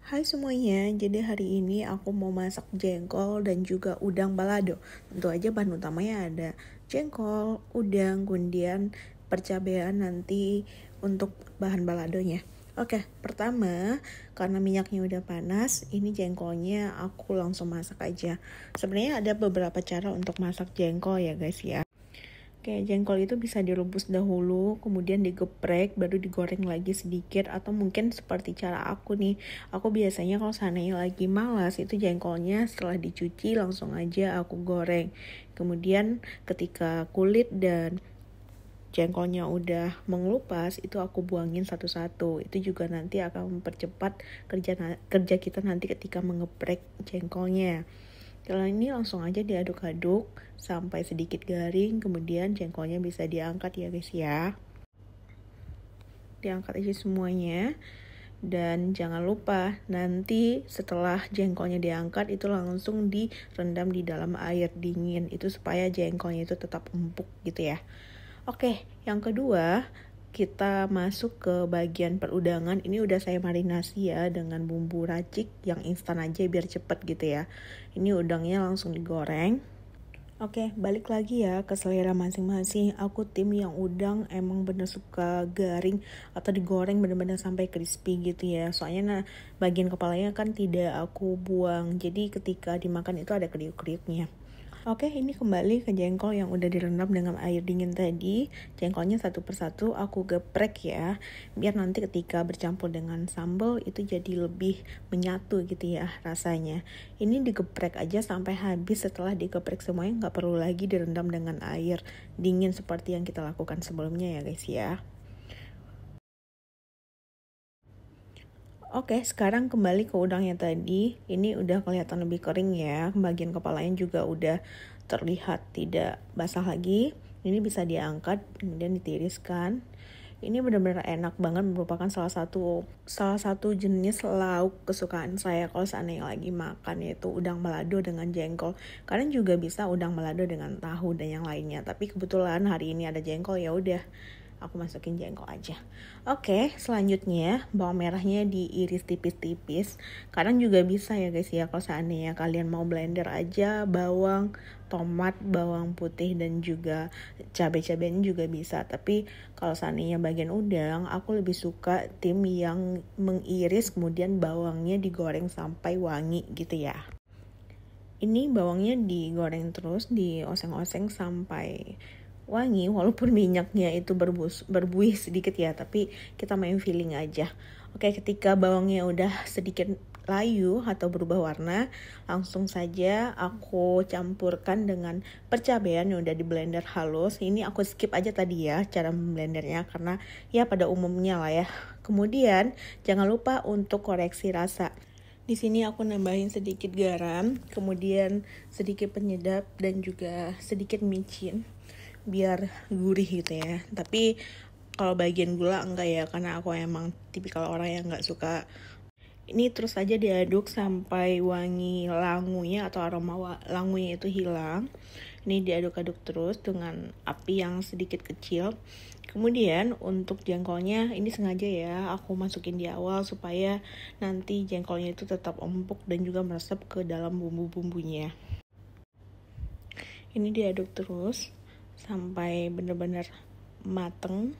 Hai semuanya, jadi hari ini aku mau masak jengkol dan juga udang balado. Tentu aja bahan utamanya ada jengkol, udang, kemudian percabean nanti untuk bahan baladonya. Oke, pertama karena minyaknya udah panas, ini jengkolnya aku langsung masak aja. Sebenarnya ada beberapa cara untuk masak jengkol ya guys ya. Oke, jengkol itu bisa direbus dahulu, kemudian digeprek, baru digoreng lagi sedikit, atau mungkin seperti cara aku nih. Aku biasanya kalau seandainya lagi malas, itu jengkolnya setelah dicuci langsung aja aku goreng. Kemudian ketika kulit dan jengkolnya udah mengelupas, itu aku buangin satu-satu. Itu juga nanti akan mempercepat kerja kita nanti ketika mengeprek jengkolnya. Kalau ini langsung aja diaduk-aduk sampai sedikit garing, kemudian jengkolnya bisa diangkat ya guys ya. Diangkat aja semuanya. Dan jangan lupa nanti setelah jengkolnya diangkat itu langsung direndam di dalam air dingin. Itu supaya jengkolnya itu tetap empuk gitu ya. Oke, yang kedua kita masuk ke bagian perudangan. Ini udah saya marinasi ya dengan bumbu racik yang instan aja biar cepet gitu ya. Ini udangnya langsung digoreng. Oke, balik lagi ya ke selera masing-masing. Aku tim yang udang emang bener suka garing atau digoreng bener-bener sampai crispy gitu ya. Soalnya bagian kepalanya kan tidak aku buang. Jadi ketika dimakan itu ada kriuk-kriuknya. Oke, ini kembali ke jengkol yang udah direndam dengan air dingin tadi. Jengkolnya satu persatu aku geprek ya, biar nanti ketika bercampur dengan sambal itu jadi lebih menyatu gitu ya rasanya. Ini digeprek aja sampai habis. Setelah digeprek semuanya nggak perlu lagi direndam dengan air dingin seperti yang kita lakukan sebelumnya ya guys ya. Oke, sekarang kembali ke udangnya tadi. Ini udah kelihatan lebih kering ya. Bagian kepalanya juga udah terlihat tidak basah lagi. Ini bisa diangkat, kemudian ditiriskan. Ini benar-benar enak banget, merupakan salah satu jenis lauk kesukaan saya kalau seandainya lagi makan, yaitu udang balado dengan jengkol. Kalian juga bisa udang balado dengan tahu dan yang lainnya. Tapi kebetulan hari ini ada jengkol, ya udah aku masukin jengkol aja. Oke, selanjutnya bawang merahnya diiris tipis-tipis. Kadang juga bisa ya guys ya, kalau seandainya kalian mau blender aja bawang, tomat, bawang putih dan juga cabai-cabainya juga bisa. Tapi kalau seandainya bagian udang, aku lebih suka tim yang mengiris kemudian bawangnya digoreng sampai wangi gitu ya. Ini bawangnya digoreng terus, dioseng-oseng sampai wangi, walaupun minyaknya itu berbuih sedikit ya, tapi kita main feeling aja. Oke, ketika bawangnya udah sedikit layu atau berubah warna, langsung saja aku campurkan dengan percabean yang udah di blender halus. Ini aku skip aja tadi ya cara memblendernya karena ya pada umumnya lah ya. Kemudian jangan lupa untuk koreksi rasa. Di sini aku nambahin sedikit garam, kemudian sedikit penyedap dan juga sedikit micin biar gurih gitu ya. Tapi kalau bagian gula enggak ya, karena aku emang tipikal orang yang enggak suka. Ini terus saja diaduk sampai wangi langunya atau aroma langunya itu hilang. Ini diaduk-aduk terus dengan api yang sedikit kecil. Kemudian untuk jengkolnya ini sengaja ya aku masukin di awal supaya nanti jengkolnya itu tetap empuk dan juga meresap ke dalam bumbu-bumbunya. Ini diaduk terus sampai benar-benar mateng.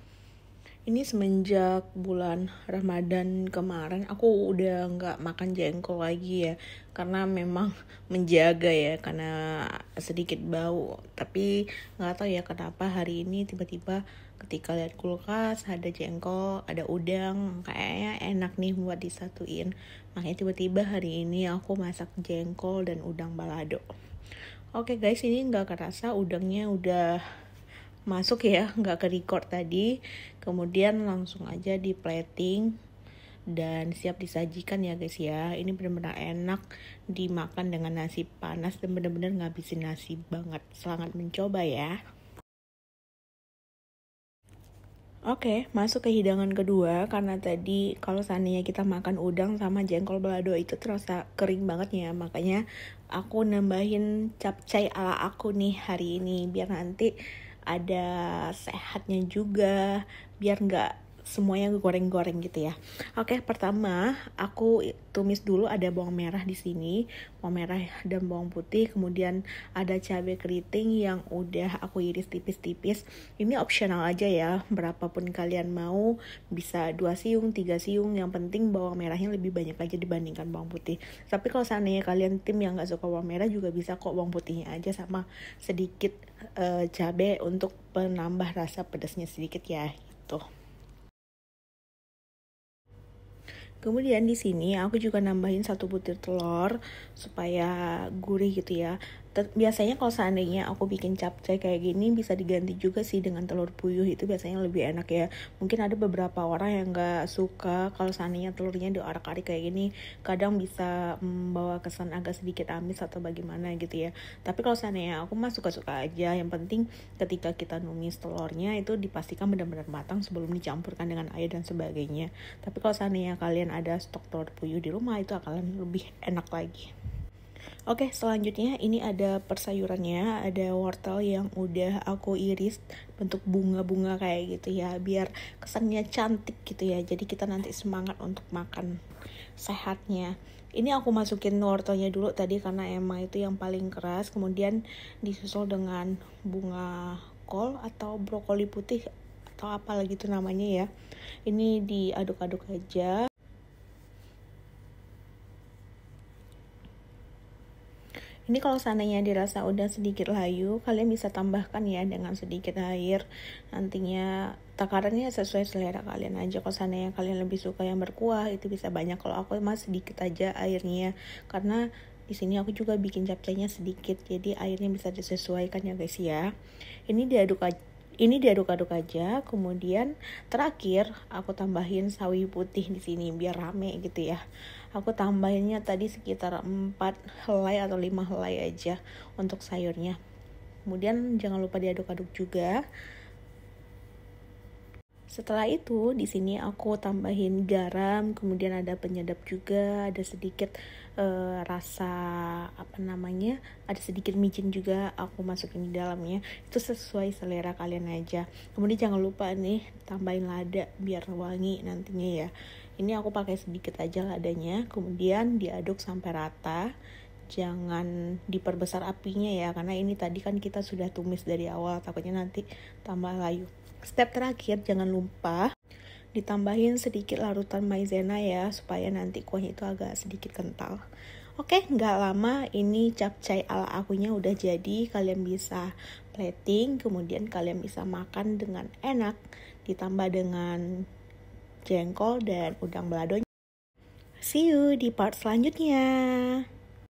Ini semenjak bulan Ramadan kemarin aku udah nggak makan jengkol lagi ya, karena memang menjaga ya, karena sedikit bau. Tapi nggak tahu ya kenapa hari ini tiba-tiba ketika lihat kulkas ada jengkol, ada udang, kayaknya enak nih buat disatuin. Makanya tiba-tiba hari ini aku masak jengkol dan udang balado. Oke guys, ini nggak kerasa udangnya udah masuk ya, nggak ke record tadi. Kemudian langsung aja di plating dan siap disajikan ya guys ya. Ini benar-benar enak dimakan dengan nasi panas dan benar-benar ngabisin nasi banget. Selamat mencoba ya. Oke, masuk ke hidangan kedua. Karena tadi kalau seandainya kita makan udang sama jengkol balado itu terasa kering banget ya, makanya aku nambahin capcay ala aku nih hari ini biar nanti ada sehatnya juga, biar nggak semuanya goreng-goreng gitu ya. Oke, pertama aku tumis dulu, ada bawang merah di sini, bawang merah dan bawang putih, kemudian ada cabai keriting yang udah aku iris tipis-tipis. Ini opsional aja ya, berapapun kalian mau, bisa 2 siung, 3 siung, yang penting bawang merahnya lebih banyak aja dibandingkan bawang putih. Tapi kalau seandainya kalian tim yang gak suka bawang merah juga bisa kok bawang putihnya aja sama sedikit cabai untuk penambah rasa pedasnya sedikit ya gitu. Kemudian di sini aku juga nambahin 1 butir telur supaya gurih gitu ya. Biasanya kalau seandainya aku bikin capcay kayak gini bisa diganti juga sih dengan telur puyuh, itu biasanya lebih enak ya. Mungkin ada beberapa orang yang gak suka kalau seandainya telurnya diorak-arik kayak gini, kadang bisa membawa kesan agak sedikit amis atau bagaimana gitu ya. Tapi kalau seandainya aku mah suka-suka aja, yang penting ketika kita numis telurnya itu dipastikan benar-benar matang sebelum dicampurkan dengan air dan sebagainya. Tapi kalau seandainya kalian ada stok telur puyuh di rumah itu akan lebih enak lagi. Oke, selanjutnya ini ada persayurannya, ada wortel yang udah aku iris bentuk bunga-bunga kayak gitu ya, biar kesannya cantik gitu ya. Jadi kita nanti semangat untuk makan sehatnya. Ini aku masukin wortelnya dulu tadi karena emang itu yang paling keras, kemudian disusul dengan bunga kol atau brokoli putih atau apalah gitu namanya ya. Ini diaduk-aduk aja. Ini kalau seandainya dirasa udah sedikit layu, kalian bisa tambahkan ya dengan sedikit air. Nantinya takarannya sesuai selera kalian aja. Kalau seandainya kalian lebih suka yang berkuah, itu bisa banyak. Kalau aku emang sedikit aja airnya, karena di sini aku juga bikin capcaynya sedikit, jadi airnya bisa disesuaikan ya guys ya. Ini diaduk-aduk aja. Kemudian terakhir aku tambahin sawi putih di sini biar rame gitu ya. Aku tambahinnya tadi sekitar 4 helai atau 5 helai aja untuk sayurnya. Kemudian jangan lupa diaduk-aduk juga. Setelah itu di sini aku tambahin garam, kemudian ada penyedap juga, ada sedikit rasa ada sedikit micin juga aku masukin di dalamnya. Itu sesuai selera kalian aja. Kemudian jangan lupa nih tambahin lada biar wangi nantinya ya. Ini aku pakai sedikit aja ladanya, kemudian diaduk sampai rata. Jangan diperbesar apinya ya, karena ini tadi kan kita sudah tumis dari awal, takutnya nanti tambah layu. Step terakhir, jangan lupa ditambahin sedikit larutan maizena ya, supaya nanti kuahnya itu agak sedikit kental. Oke, nggak lama ini capcay ala akunya udah jadi. Kalian bisa plating, kemudian kalian bisa makan dengan enak, ditambah dengan jengkol dan udang balado. See you di part selanjutnya.